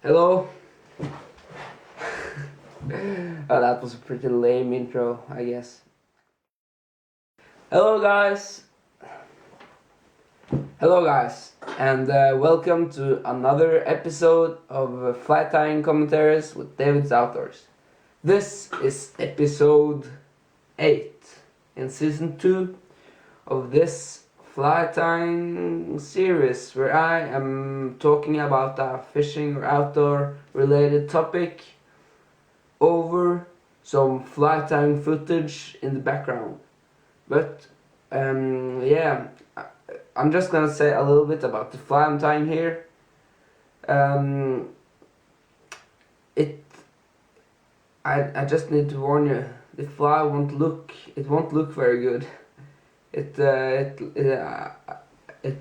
Hello. That was a pretty lame intro, I guess. Hello guys, and welcome to another episode of Tying Commentaries with David's Outdoors. This is episode 8 in season 2 of this fly tying series where I am talking about a fishing or outdoor related topic over some fly tying footage in the background. But yeah, I'm just gonna say a little bit about the fly I'm tying here. I just need to warn you, the fly won't look very good. It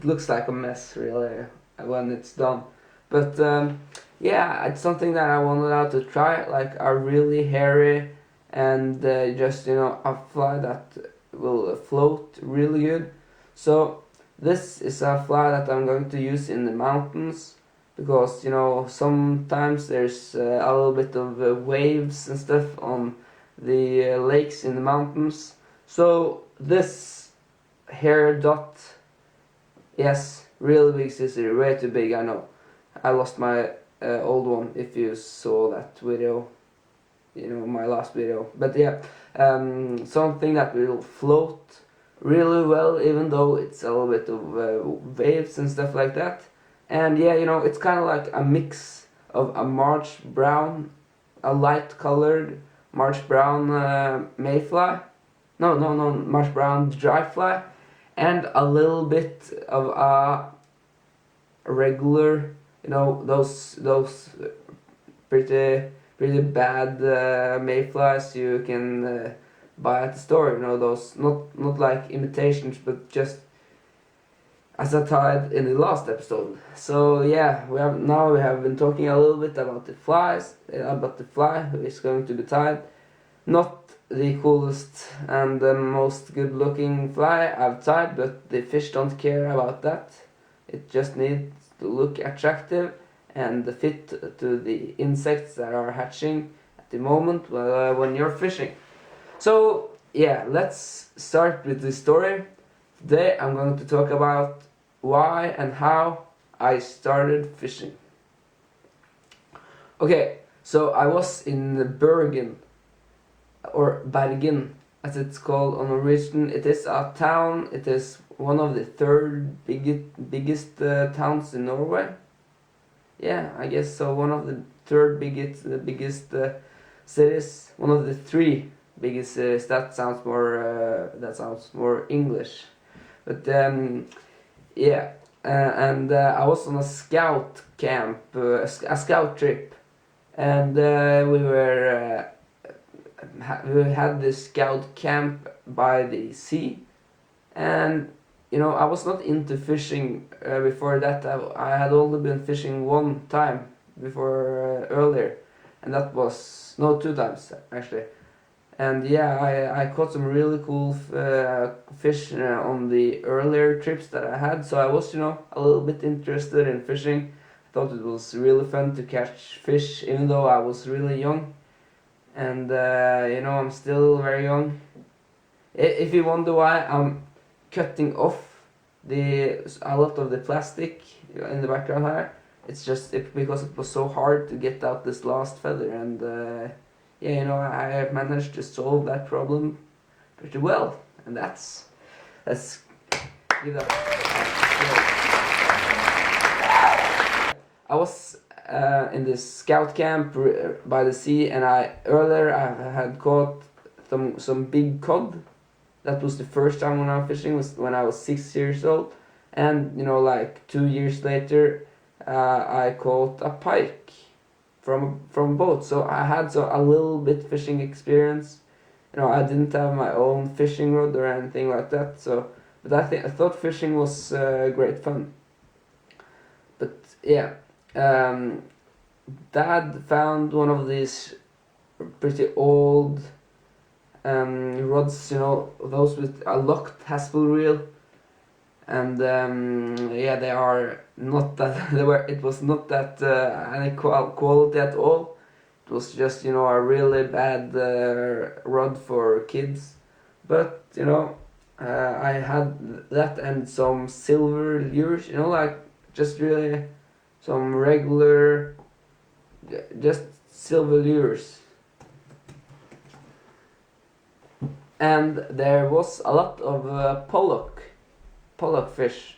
looks like a mess really when it's done. But yeah, it's something that I wanted out to try, like a really hairy and just a fly that will float really good. So this is a fly that I'm going to use in the mountains because sometimes there's a little bit of waves and stuff on the lakes in the mountains. So this hair dot, yes, really big sissy, way too big, I know. I lost my old one, if you saw that video, my last video. But yeah, something that will float really well, even though it's a little bit of waves and stuff like that. And yeah, it's kind of like a mix of a March brown, a light colored March brown mayfly, no, March brown dry fly, and a little bit of a regular, those pretty bad mayflies you can buy at the store. Those not like imitations, but just as I tied in the last episode. So yeah, we have been talking a little bit about the flies, about the fly who is going to be tied. Not the coolest and the most good looking fly I've tied, but the fish don't care about that. It just needs to look attractive and fit to the insects that are hatching at the moment when you're fishing. So yeah, let's start with the story. Today I'm going to talk about why and how I started fishing. Okay, so I was in Bergen, or Bergen as it's called on Norwegian. It is a town, it is one of the third biggest towns in Norway. Yeah, I guess so, one of the third biggest cities, one of the three biggest cities. That sounds more English. But yeah, and I was on a scout camp, a scout trip, and we had this scout camp by the sea, and I was not into fishing before that. I had only been fishing one time before earlier, and that was no, two times actually. And yeah, I caught some really cool fish on the earlier trips that I had. So I was, a little bit interested in fishing. I thought it was really fun to catch fish, even though I was really young. And, I'm still very young. If you wonder why I'm cutting off a lot of the plastic in the background here, it's just because it was so hard to get out this last feather. And, yeah, I managed to solve that problem pretty well, and let's give that. I was in this scout camp by the sea, and I had caught some big cod. That was the first time when I was fishing, was when I was 6 years old, and like 2 years later, I caught a pike from a boat. So I had a little bit fishing experience. I didn't have my own fishing rod or anything like that. But I thought fishing was great fun. But yeah, Dad found one of these pretty old rods, those with a locked haspel reel, and yeah, they are not that it was not that any quality at all. It was just, you know, a really bad rod for kids. But, you know, I had that and some silver lures, you know, like just really some regular, just silver lures. And there was a lot of pollock fish.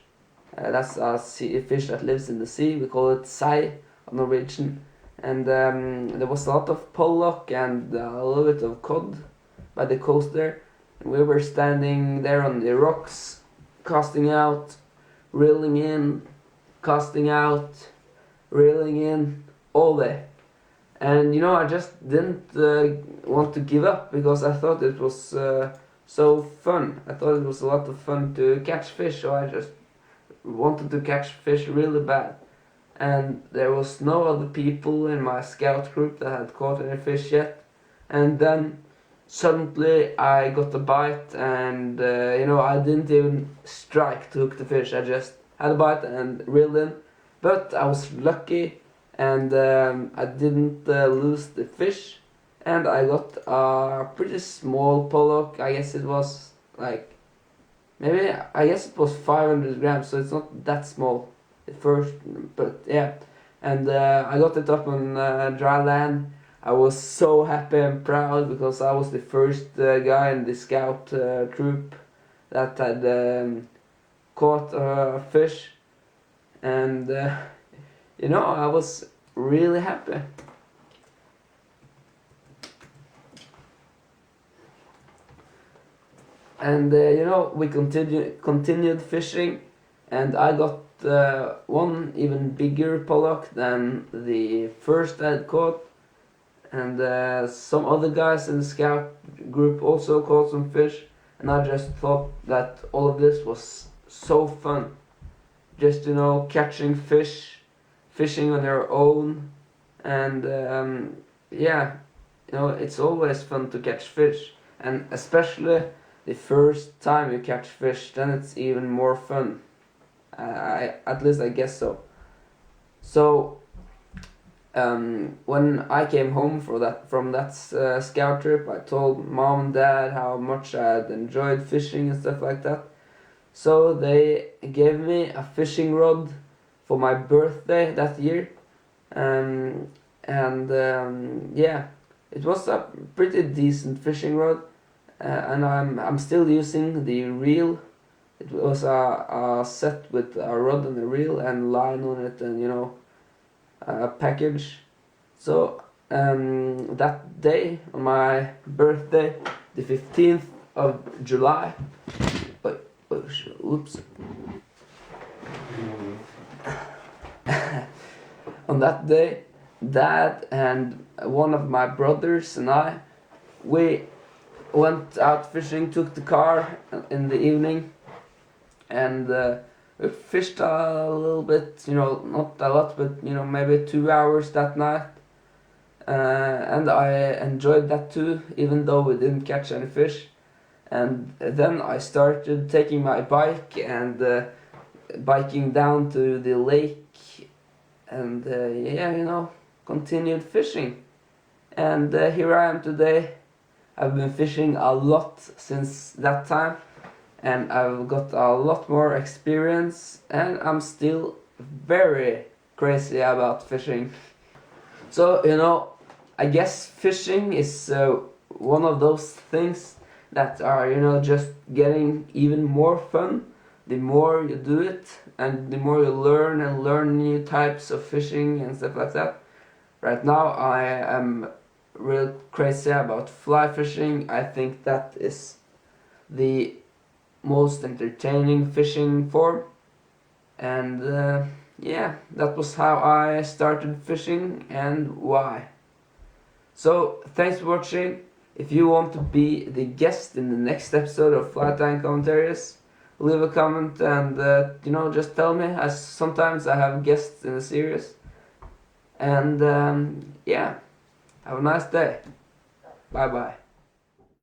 That's a fish that lives in the sea. We call it sei on Norwegian. And there was a lot of pollock and a little bit of cod by the coast there. And we were standing there on the rocks, casting out, reeling in, casting out, reeling in, all day. And you know, I just didn't want to give up because I thought it was so fun. I thought it was a lot of fun to catch fish, so I just wanted to catch fish really bad. And there was no other people in my scout group that had caught any fish yet. And then suddenly I got a bite, and you know, I didn't even strike to hook the fish. I just had a bite and reeled in. But I was lucky, and I didn't lose the fish, and I got a pretty small pollock. I guess it was like, maybe, I guess it was 500 grams, so it's not that small at first, but yeah. And I got it up on dry land. I was so happy and proud because I was the first guy in the scout troop that had caught a fish, and you know, I was really happy. And you know, we continued fishing, and I got one even bigger pollock than the first I had caught. And some other guys in the scout group also caught some fish, and I just thought that all of this was so fun. Just, you know, catching fish, fishing on your own, and yeah, you know, it's always fun to catch fish, and especially the first time you catch fish, then it's even more fun. At least I guess so. So when I came home from that scout trip, I told mom and dad how much I had enjoyed fishing and stuff like that. So they gave me a fishing rod for my birthday that year, and yeah, it was a pretty decent fishing rod, and I'm still using the reel. It was a set with a rod and a reel and line on it, and you know, a package. So that day on my birthday, the 15th of July. Oops. On that day, Dad and one of my brothers and we went out fishing, took the car in the evening, and we fished a little bit, you know, not a lot, but you know, maybe 2 hours that night. And I enjoyed that too, even though we didn't catch any fish. And then I started taking my bike and biking down to the lake, and yeah, you know, continued fishing. And here I am today. I've been fishing a lot since that time, and I've got a lot more experience, and I'm still very crazy about fishing. So, you know, I guess fishing is one of those things that are, you know, just getting even more fun the more you do it, and the more you learn and learn new types of fishing and stuff like that. Right now I am real crazy about fly fishing. I think that is the most entertaining fishing form, and yeah, that was how I started fishing and why. So thanks for watching. If you want to be the guest in the next episode of Tying Commentaries, leave a comment and you know, just tell me, as sometimes I have guests in the series. And yeah, have a nice day. Bye bye.